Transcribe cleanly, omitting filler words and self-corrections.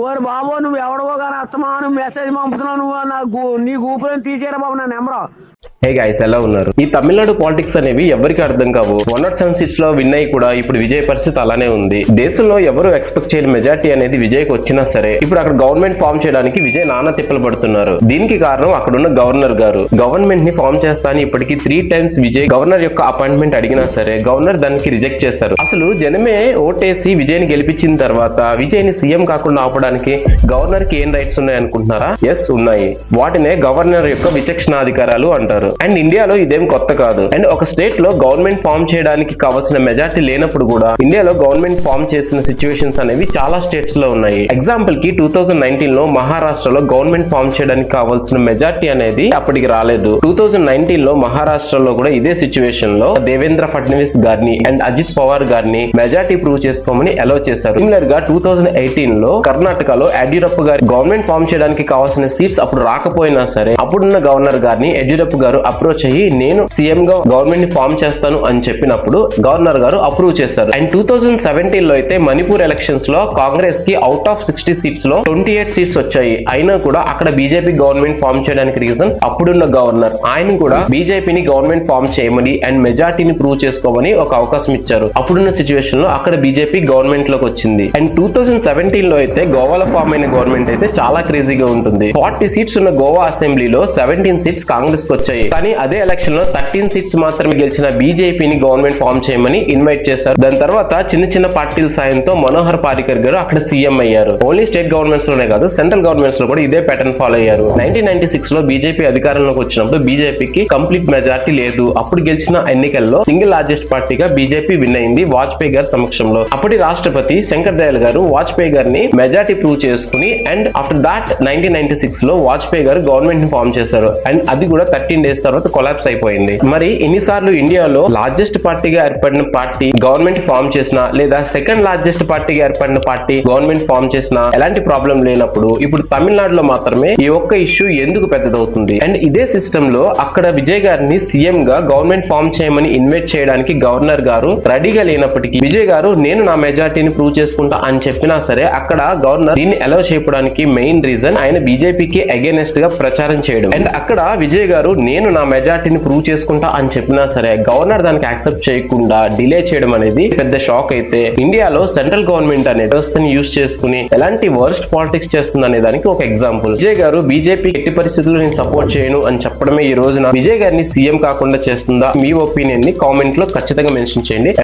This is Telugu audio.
ఓరి బాబు నువ్వు ఎవడవో కానీ అత్తమాను మెసేజ్ పంపుతున్నావు నువ్వు నీ గ్రూపులను తీసేరా బాబు నా నెంబరు. హే గైస్, ఎలా ఉన్నారు? ఈ తమిళనాడు పాలిటిక్స్ అనేవి ఎవరికి అర్థం కావు. 107 సీట్స్ లో విన్ అయ్యి కూడా ఇప్పుడు విజయ్ పరిస్థితి అలానే ఉంది. దేశంలో ఎవరు ఎక్స్పెక్ట్ చేయని మెజార్టీ అనేది విజయ్కి వచ్చినా సరే ఇప్పుడు అక్కడ గవర్నమెంట్ ఫామ్ చేయడానికి విజయ్ నానా తిప్పలు పడుతున్నారు. దీనికి కారణం అక్కడున్న గవర్నర్ గారు. గవర్నమెంట్ ని ఫామ్ చేస్తాను ఇప్పటికి 3 times విజయ్ గవర్నర్ యొక్క అపాయింట్మెంట్ అడిగినా సరే గవర్నర్ దానికి రిజెక్ట్ చేస్తారు. అసలు జనమే ఓటేసి విజయ్ ని గెలిపించిన తర్వాత విజయ్ ని సీఎం కాకుండా ఆపడానికి గవర్నర్ కి ఏం రైట్స్ ఉన్నాయి అనుకుంటున్నారా? ఎస్, ఉన్నాయి. వాటినే గవర్నర్ యొక్క విచక్షణాధికారాలు అంటారు. అండ్ ఇండియాలో ఇదేం కొత్త కాదు. అండ్ ఒక స్టేట్ లో గవర్నమెంట్ ఫామ్ చేయడానికి కావాల్సిన మెజార్టీ లేనప్పుడు కూడా ఇండియాలో గవర్నమెంట్ ఫామ్ చేసిన సిచ్యువేషన్స్ అనేవి చాలా స్టేట్స్ లో ఉన్నాయి. ఎగ్జాంపుల్ కి 2019 లో మహారాష్ట్రలో గవర్నమెంట్ ఫామ్ చేయడానికి కావాల్సిన మెజార్టీ అనేది అప్పటికి రాలేదు. 2019 లో మహారాష్ట్రలో కూడా ఇదే సిచ్యువేషన్ లో దేవేంద్ర ఫడ్నవీస్ గారిని అండ్ అజిత్ పవార్ గారిని మెజార్టీ ప్రూవ్ చేసుకోమని అలౌ చేశారు. సిమిలర్ గా 2018 లో కర్ణాటకలో యడ్యూరప్ప గారి గవర్నమెంట్ ఫామ్ చేయడానికి కావాల్సిన సీట్స్ అప్పుడు రాకపోయినా సరే అప్పుడున్న గవర్నర్ గారిని యడ్యూరప్ప గారు అప్రోచ్ అయ్యి నేను సీఎం గా గవర్నమెంట్ ని ఫామ్ చేస్తాను అని చెప్పినప్పుడు గవర్నర్ గారు అప్రూవ్ చేశారు. అండ్ 2017 లో అయితే మణిపూర్ ఎలక్షన్స్ లో కాంగ్రెస్ కి అవుట్ ఆఫ్ 60 సీట్స్ లో 28 సీట్స్ వచ్చాయి. అయినా కూడా అక్కడ బీజేపీ గవర్నమెంట్ ఫామ్ చేయడానికి రీజన్ అప్పుడున్న గవర్నర్. ఆయన కూడా బీజేపీని గవర్నమెంట్ ఫామ్ చేయమని అండ్ మెజార్టీని ప్రూవ్ చేసుకోమని ఒక అవకాశం ఇచ్చారు. అప్పుడున్న సిచ్యువేషన్ లో అక్కడ బీజేపీ గవర్నమెంట్ లోకి వచ్చింది. అండ్ 2017 లో అయితే గోవాలో ఫామ్ అయిన గవర్నమెంట్ అయితే చాలా క్రేజీగా ఉంటుంది. 40 సీట్స్ ఉన్న గోవా అసెంబ్లీలో 17 సీట్స్ కాంగ్రెస్ కి వచ్చాయి. కానీ అదే ఎలక్షన్ లో 13 సీట్స్ మాత్రమే గెలిచిన బీజేపీని గవర్నమెంట్ ఫామ్ చేయమని ఇన్వైట్ చేశారు. దాని తర్వాత చిన్న చిన్న పార్టీల సాయంతో మనోహర్ పారికర్ గారు అక్కడ సీఎం అయ్యారు. ఓన్లీ స్టేట్ గవర్నమెంట్స్ లోనే కాదు, సెంట్రల్ గవర్నమెంట్స్ లో కూడా ఇదే ప్యాటర్న్ ఫాలో అయ్యారు. 1996 లో బీజేపీ అధికారంలోకి వచ్చినప్పుడు బీజేపీకి కంప్లీట్ మెజార్టీ లేదు. అప్పుడు గెలిచిన ఎన్నికల్లో సింగిల్ లార్జెస్ట్ పార్టీగా బీజేపీ విన్ అయింది వాజ్పేయి గారి సమక్షంలో. అప్పటి రాష్ట్రపతి శంకర్ దయాళ్ గారు వాజ్పేయి గారిని మెజార్టీ ప్రూవ్ చేసుకుని అండ్ ఆఫ్టర్ దాట్ 1996 లో వాజ్పేయి గారు గవర్నమెంట్ ని ఫామ్ చేశారు. అండ్ అది కూడా 13 days తర్వాత కొలాప్స్ అయిపోయింది. మరి ఎన్నిసార్లు ఇండియాలో లార్జెస్ట్ పార్టీగా ఏర్పడిన పార్టీ గవర్నమెంట్ ఫామ్ చేసినా లేదా సెకండ్ లార్జెస్ట్ పార్టీగా ఏర్పడిన పార్టీ గవర్నమెంట్ ఫామ్ చేసినా ఎలాంటి ప్రాబ్లం లేనప్పుడు ఇప్పుడు తమిళనాడులో మాత్రమే ఈ ఒక్క ఇష్యూ ఎందుకు పెద్దదవుతుంది? అండ్ ఇదే సిస్టమ్ లో అక్కడ విజయ్ గారిని సీఎం గా గవర్నమెంట్ ఫామ్ చేయమని ఇన్వైట్ చేయడానికి గవర్నర్ గారు రెడీగా లేనప్పటికీ విజయ్ గారు నేను నా మెజార్టీని ప్రూవ్ చేసుకుంటా అని చెప్పినా సరే అక్కడ గవర్నర్ దీన్ని అలౌ చేయడానికి మెయిన్ రీజన్ ఆయన బీజేపీకి అగైనెస్ట్ గా ప్రచారం చేయడం. అండ్ అక్కడ విజయ్ గారు నేను నా మెజార్టీని ప్రూవ్ చేసుకుంటా అని చెప్పినా సరే గవర్నర్ దానికి యాక్సెప్ట్ చేయకుండా డిలే చేయడం అనేది పెద్ద షాక్. అయితే ఇండియాలో సెంట్రల్ గవర్నమెంట్ అనే వ్యవస్థని యూజ్ చేసుకుని ఎలాంటి వర్స్ట్ పాలిటిక్స్ చేస్తుంది అనే దానికి ఒక ఎగ్జాంపుల్. విజయ్ గారు బీజేపీ ఎట్టి పరిస్థితుల్లో నేను సపోర్ట్ చేయను అని చెప్పడమే ఈ రోజున విజయ్ గారిని సీఎం కాకుండా చేస్తుందా? మీ ఒపీనియన్ ని కామెంట్ లో ఖచ్చితంగా మెన్షన్ చేయండి.